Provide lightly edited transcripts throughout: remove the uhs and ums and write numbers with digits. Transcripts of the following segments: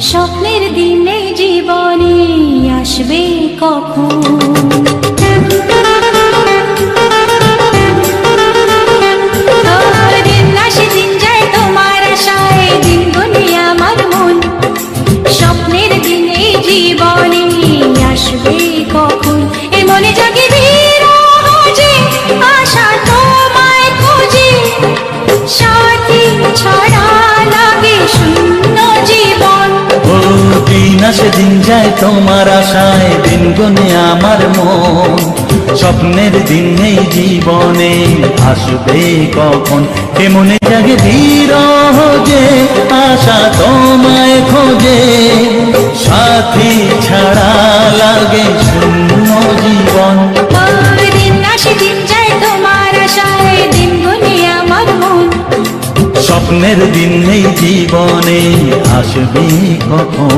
স্বপ্নের দিনে জীবনে আসবে কখন? দিন আসে দিন যায় তোমার আশায়, দিন গুনে আমার মন। স্বপ্নের দিনে জীবনে আসবে কখন? এ মনে জাগে বিরহ যে আশা তোমায় খোঁজে, সাথী ছাড়া লাগে শূন্য জীবন। ও দিন আসে দিন যায় তোমার আশায়, দিন গুনে আমার মন। স্বপ্নের দিন এই জীবনে আসবে কখন? এ মনে জাগে বিরহ যে আশা তোমায় খোঁজে, সাথী ছাড়া লাগে শূন্য জীবন। দিন আসে দিন যায় তোমার আশায়, দিন গুনে আমার মন। স্বপ্নের দিন এই জীবনে আসবে কখন?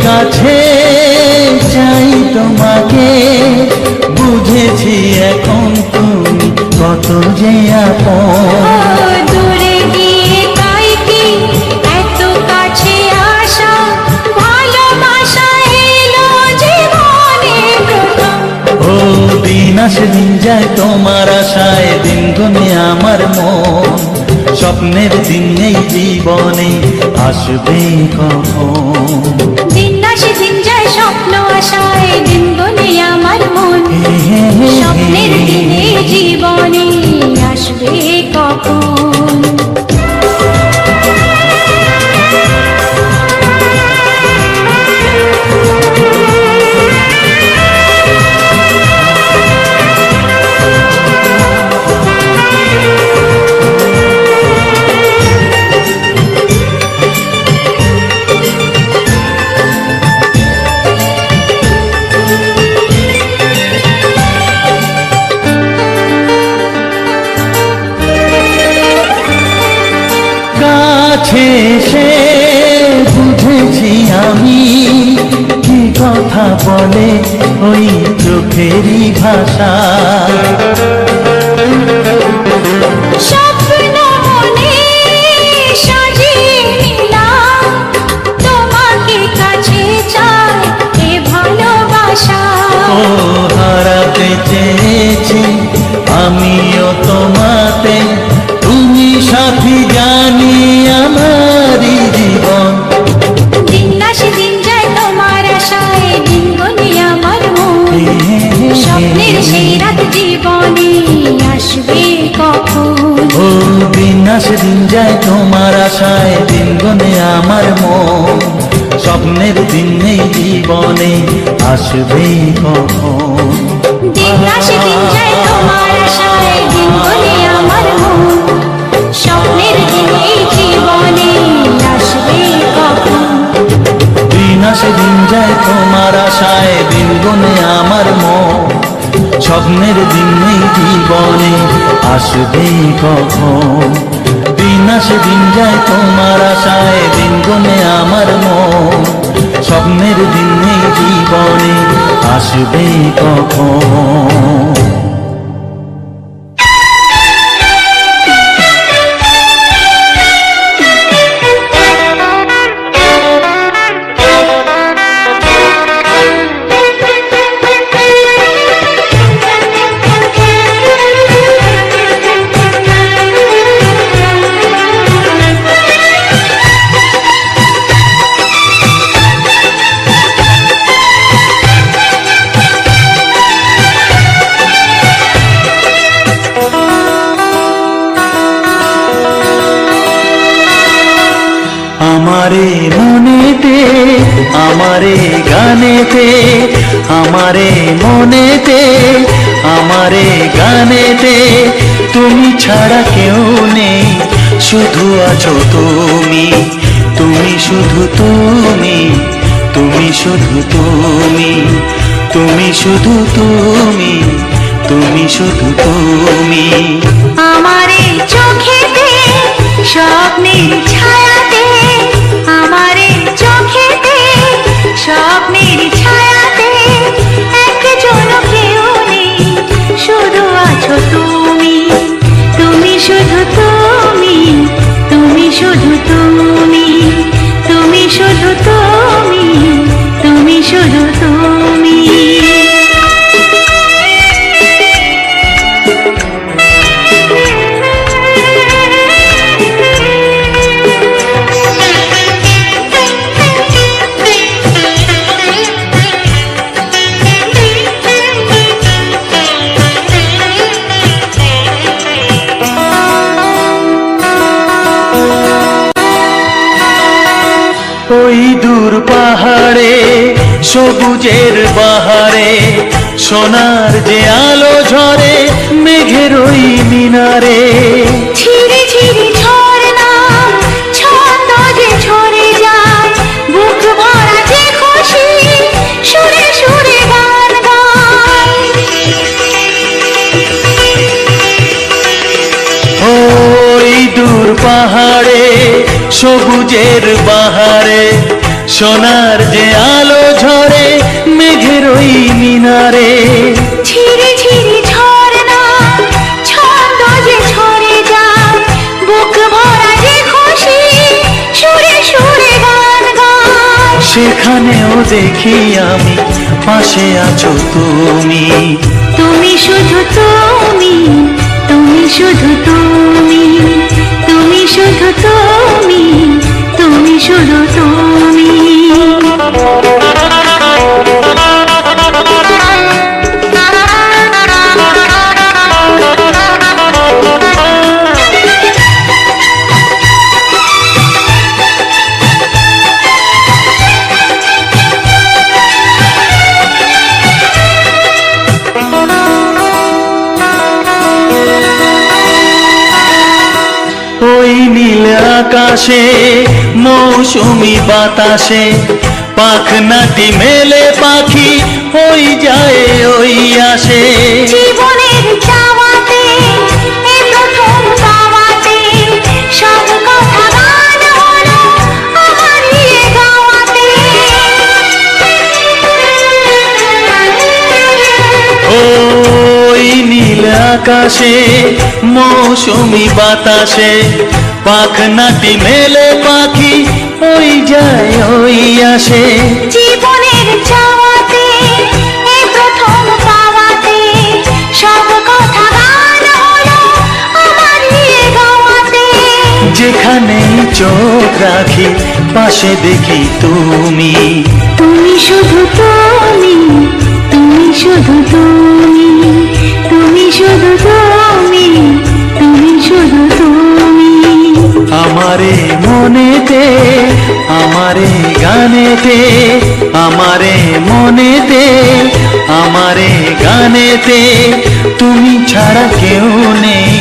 কাছে চাই তোমাকে, বুঝেছি এখন তুমি কত যে আপন। দূরে গিয়ে তাই কি এত কাছে আসা, ভালোবাসা এলো জীবনে প্রথম। ও দিন আসে দিন যায় তোমার আশায়, দিন গুনে আমার মন। স্বপ্নের দিন এই জীবনে আসবে কখন? দিন আসে দিন যায় স্বপ্ন আশায়, দিন গুনে আমার মন। স্বপ্নের দিনে জীবনে আসবে কখন? কাছে এসে বুঝেছি আমি কি কথা বলে ওই চোখেরই ভাষা। স্বপ্ন মনে সাজিয়ে নিলাম, তোমাকে কাছে চাই এ ভালোবাসা। ও হারাতে চেয়েছি আমিও তোমাতে, তুমি সাথী জানি আমারই জীবন। দিন আসে দিন যায় তোমার আশায়, দিন গুনে আমার মন। স্বপ্নের সেই রাত জীবনে আসবে কখন? ও দিন আসে দিন যায় তোমার আশায়, দিন গুনে আমার মন। স্বপ্নের দিন এই জীবনে আসবে কখন? দিন আসে দিন যায় তোমার আশায়, দিন গুনে আমার মন। স্বপ্নের দিন এই জীবনে আসবে কখন? দিন আসে দিন যায় তোমার আশায়, দিন গুনে আমার মন। স্বপ্নের দিন এই জীবনে আসবে কখন? দিন আসে দিন যায় তোমার আশায়, দিন গুনে আমার মন। স্বপ্নের দিন এই জীবনে আসবে কখন? আমারে গানেতে, আমারে মনেতে, আমারে গানেতে তুমি ছাড়া কেউ নেই, শুধু আছো তুমি, তুমি শুধু তুমি, তুমি শুধু তুমি, তুমি শুধু তুমি, তুমি শুধু তুমি। আমারে চোখেতে স্বপ্নের ছায়াতে, আমারে চোখেতে স্বপ্নের ছায়াতে একজন কেউ নেই, শুধু আছো তুমি, তুমি শুধু তুমি, তুমি শুধু তুমি, তুমি শুধু তুমি, তুমি শুধু তুমি। ওই দূর পাহাড়ে সবুজের বাহারে সোনার যে আলো ঝরে মেঘের ওই মিনারে, ঝিরি ঝিরি ঝরনা ছন্দ যে ঝরে যায়, বুক ভরা যে খুশি সুরে সুরে গান গায়। ওই দূর পাহাড়ে সবুজের বাহারে সোনার যে আলো ঝরে মেঘের ওই মিনারে, ঝিরি ঝিরি ঝরনা ছন্দ যে ঝরে যায়, বুক ভরা যে খুশি সুরে সুরে গান গায়। সেখানেও দেখি আমি পাশে আছো তুমি, তুমি শুধু তুমি, তুমি শুধু তুমি, তুমি শুধু তুমি, তুমি শুধু তুমি। ওই নীল আকাশে মৌসুমি বাতাসে পাখনাটি মেলে পাখি ওই যায় ওই আসে। জীবনের চাওয়াতে এ প্রথম পাওয়াতে সব কথা গান হলো আমারই এ গাওয়াতে। ওই নীল আকাশে মৌসুমি বাতাসে পাখনাটি মেলে পাখি ওই যায় ওই আসে। জীবনের চাওয়াতে এ প্রথম পাওয়াতে সব কথা গান হলো আমারই এ গাওয়াতে। যেখানে চোখ রাখি পাশে দেখি তুমি, তুমি শুধু তুমি, তুমি শুধু তুমি, তুমি শুধু তুমি, তুমি শুধু তুমি। আমারে মনেতে, আমারে গানেতে, আমারে মনেতে, আমারে গানেতে তুমি ছাড়া কেউ নেই,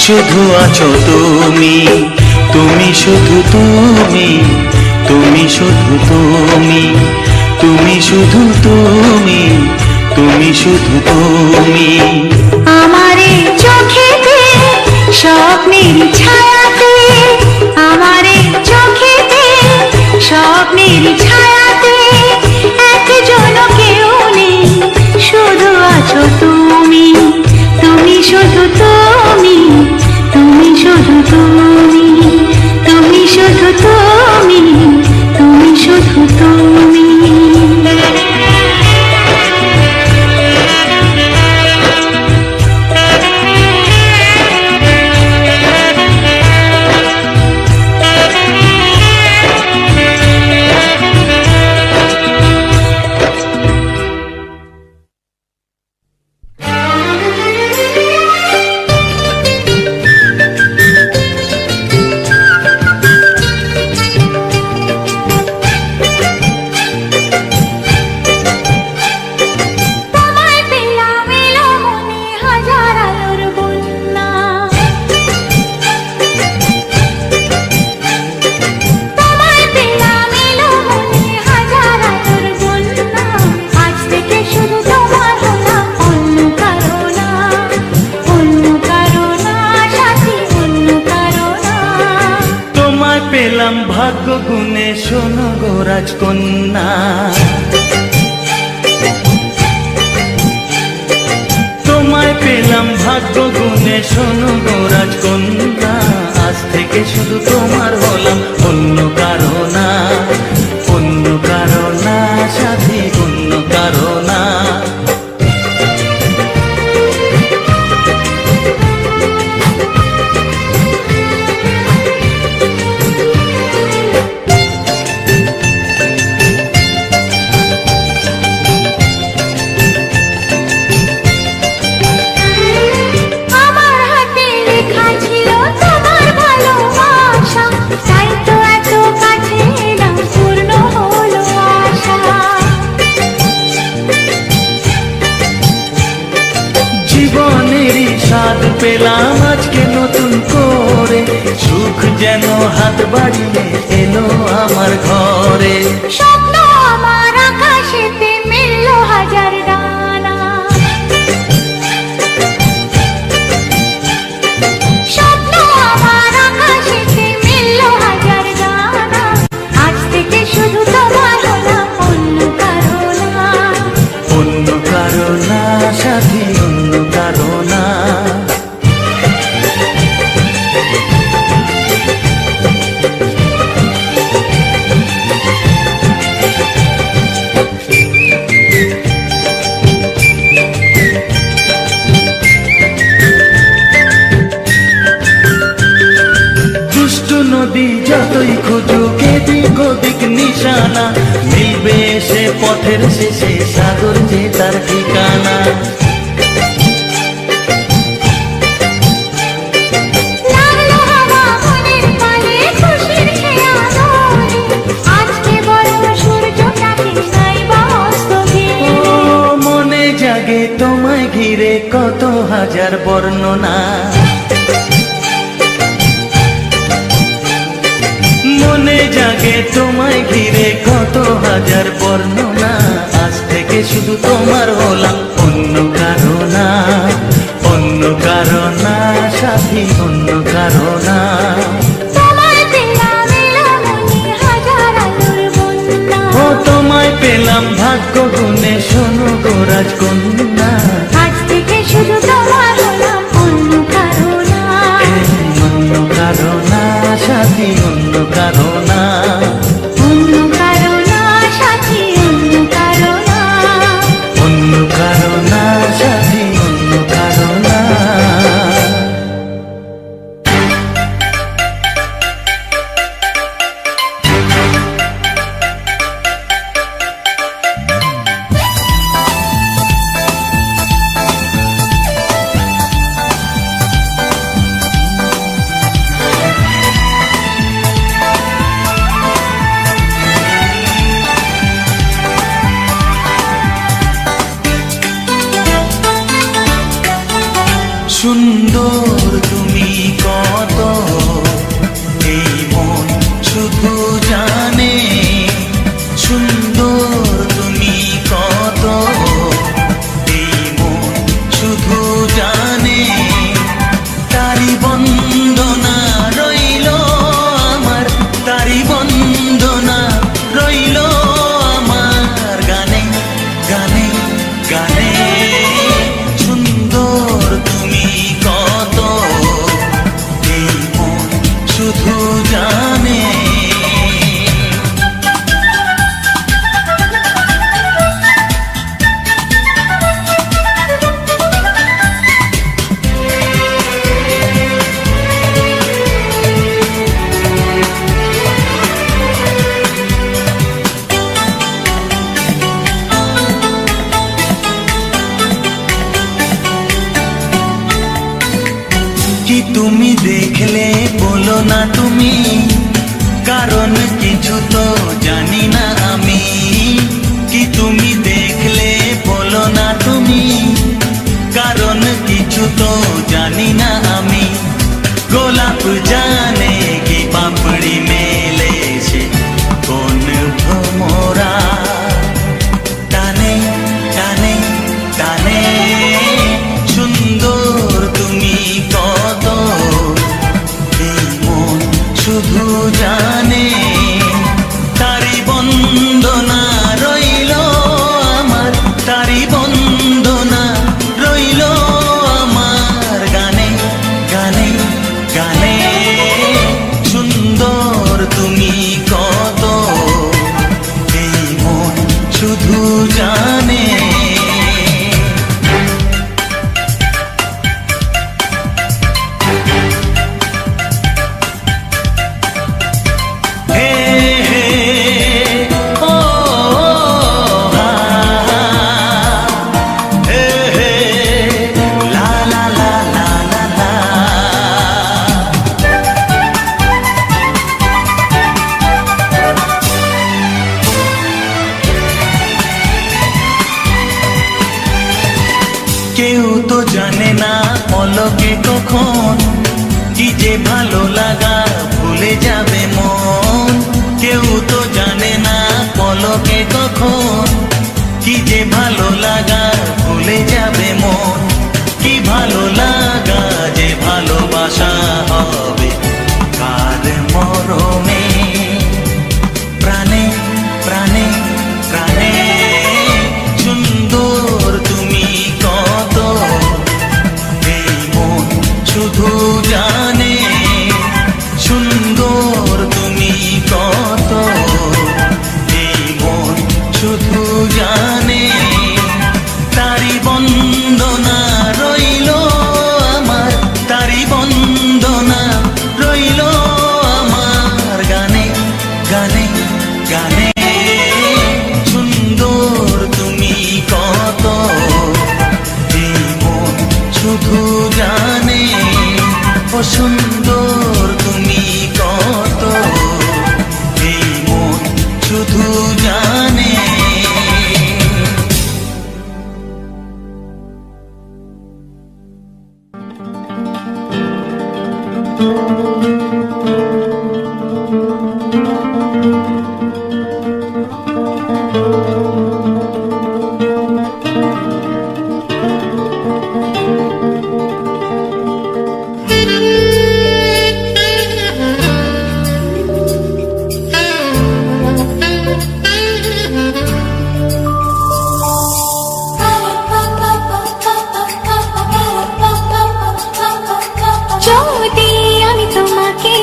শুধু আছো তুমি, তুমি শুধু তুমি, তুমি শুধু তুমি, তুমি শুধু তুমি, তুমি শুধু তুমি। আমারে চোখেতে স্বপ্নের ছায়াতে, আমারে চোখেতে স্বপ্নের ছায়াতে একজন কেউ নেই, শুধু আছো তুমি, তুমি শুধু তুমি, তুমি শুধু তুমি, তুমি শুধু তুমি, তুমি শুধু তুমি। শোনো গো রাজকন্যা, তোমায় পেলাম ভাগ্য গুণে শোনো গো রাজকন্যা, আজ থেকে শুধু তোমার হলাম, অন্য কারো না, অন্য কারো না সাথী, অন্য কারো না। আমার হাতে লেখা ছিল তোমার ভালোবাসা, তাই তো এত কাছে এলাম, পূর্ণ হলো আশা। জীবনেরই স্বাদ পেলাম আজকে নতুন করে, সুখ যেন হাত বাড়িয়ে এলো আমার ঘরে। স্বপ্ন আমার আকাশেতে মিলল হাজার ডানা, স্বপ্ন আমার আকাশেতে মিলল হাজার ডানা, আজ থেকে শুধু তোমার হলাম, অন্য কারো না। অন্য কারো না সাথী, অন্য কারো না। দুষ্টু নদী যতই খুঁজুক এদিক ওদিক নিশানা, মিলবে সে পথের শেষে সাগর যে তার ঠিকানা। লাগলো হাওয়া মনের পানে খুশির খেয়া দোলে, আজকে বড় সূর্যটাকে নাই বা অস্ত ও গেলে। মনে জাগে তোমায় ঘিরে কত হাজার বর্ণনা, মনে জাগে তোমায় ঘিরে কত হাজার বর্ণনা, আজ থেকে শুধু তোমার হলাম, অন্য কারো না, অন্য কারো না সাথী, অন্য কারো না। তোমায় পেলাম এলামনি হাজার আলোর বন্যা, ও তোমায় পেলাম ভাগ্য গুণে শোনো গো রাজকন্যা, আজ থেকে শুধু তোমার হলাম, অন্য কারো না। অন্য কারো না সাথী, অন্য কারো না। অন্য কারো না সাথী, অন্য কারো না। অন্য কারো না সাথী, অন্য কারো না। সুন্দর তুমি কত, এই মন শুধু জানে, সুন্দর তুমি কত, এই মন শুধু জানে, তারি বন্দনা রইল আমার, তারি বন্দনা রইল আমার গানে, গানে, গানে। সুন্দর তুমি কত, এই মন শুধু জানে। কি তুমি দেখলে বলো না তুমি, কারণ কিছু তো জানি না আমি। কি তুমি দেখলে বলো না তুমি, কারণ কিছু তো জানি না আমি। গোলাপ জানে কি পাপড়ি মেলেছে কোন ভ্রমরা, টানে টানে টানে। সুন্দর তুমি কত, এই মন শুধু জানে। শুধু জানে। হে হে ও হা হে হে লা লা লা লা লা লা। কেউ তো জানে না পলকে কখন কি যে ভালো লাগা ভুলে যাবে মন। কেউ তো জানে না পলকে কখন কি যে ভালো লাগা ভুলে যাবে মন। কি ভালো লাগা যে ভালোবাসা হবে কার মরমে। প্রাণে প্রাণে প্রাণে সুন্দর তুমি কত, এই মন শুধু জানে। সুন্দর তুমি কত, এই মন শুধু জানে। তারি বন্দনা রইল আমার, তারি বন্দনা রইল আমার গানে গানে গানে। সুন্দর তুমি কত, এই মন শুধু জানে। ও সুন্দর তুমি কত, এই মন শুধু জানে। যদি আমি তোমাকে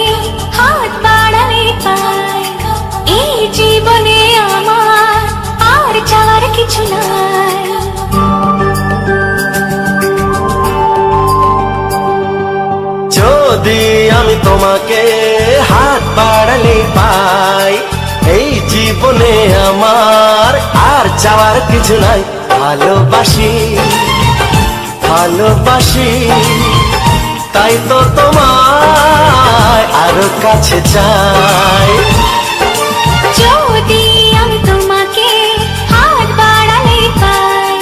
হাত বাড়ালে পাই, এই জীবনে আমার আর চাওয়ার কিছু নাই। যদি আমি তোমাকে হাত বাড়ালে পাই, এই জীবনে আমার আর চাওয়ার কিছু নাই। ভালোবাসি ভালোবাসি, তাই তো তোমায় আরো কাছে চাই। যদি আমি তোমাকে হাত বাড়ালে পাই,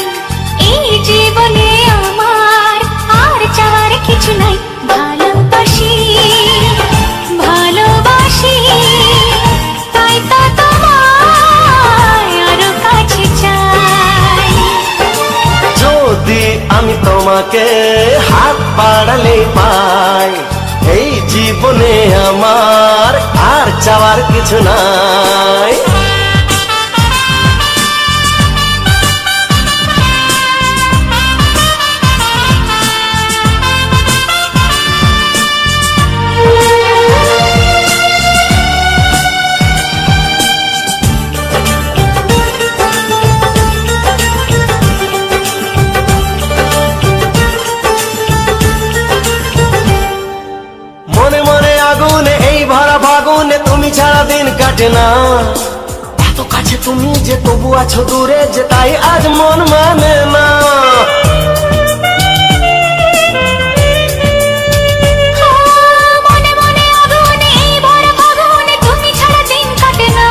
এই জীবনে আমার আর চাওয়ার কিছু নাই। ভালোবাসি ভালোবাসি, তাই তো তোমায় আরো কাছে চাই। যদি আমি তোমাকে হাত বাড়ালে পাই, এই জীবনে আমার আর চাওয়ার কিছু নাই। মনে মনে আগুনে এই ভরা ফাগুনে তুমি ছাড়া দিন কাটে না। এত কাছে তুমি যে তবু আছো দূরে, যে তাই আজ মন মানে না। মনে মনে আগুনে এই ভরা ফাগুনে তুমি ছাড়া দিন কাটে না।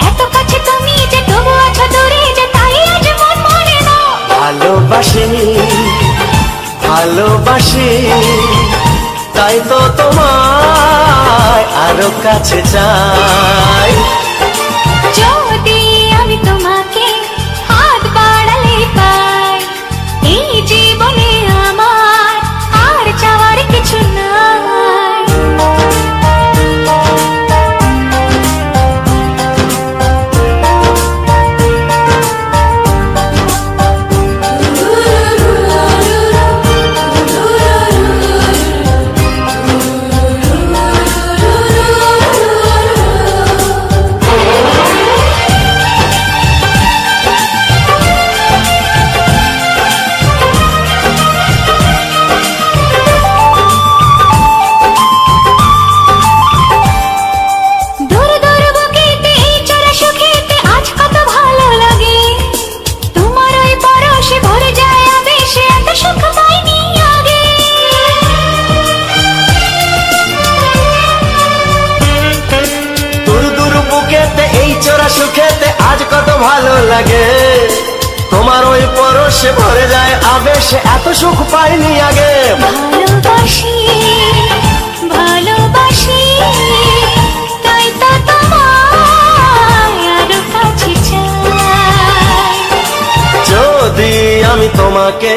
এত কাছে তুমি যে তবু আছো দূরে, যে তাই আজ মন মানে না। ভালোবাসি ভালোবাসি, তাই তো তোমায় আরো কাছে চাই। যদি আমি তোমাকে হাত বাড়ালে পাই, এই জীবনে আমার আর চাওয়ার কিছু নাই। লাগে, তোমার ওই পরশে ভরে যায় আবেশে, এত সুখ পাইনি আগে। ভালোবাসি ভালোবাসি তাই তো তোমায় আরো কাছে চাই। যদি আমি তোমাকে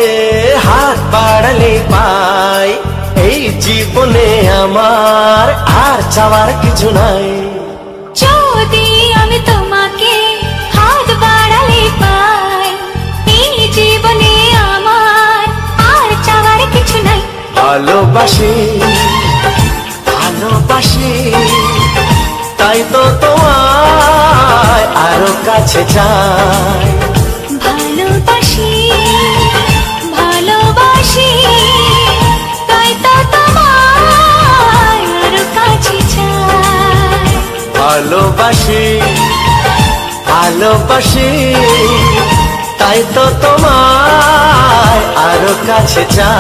হাত বাড়ালে পাই, এই জীবনে আমার আর চাওয়ার কিছু নাই। যদি আমি তোমাকে হাত বাড়ালে পাই, এই জীবনে আমার আর চাওয়ার কিছু নাই। ভালোবাসি ভালোবাসি তাই তো তোমায় আরো কাছে চাই। ভালোবাসি ভালোবাসি তাই তো তোমায় আরো কাছে চাই। ভালোবাসি ভালোবাসি তাই তো তোমায় আরো কাছে চাই।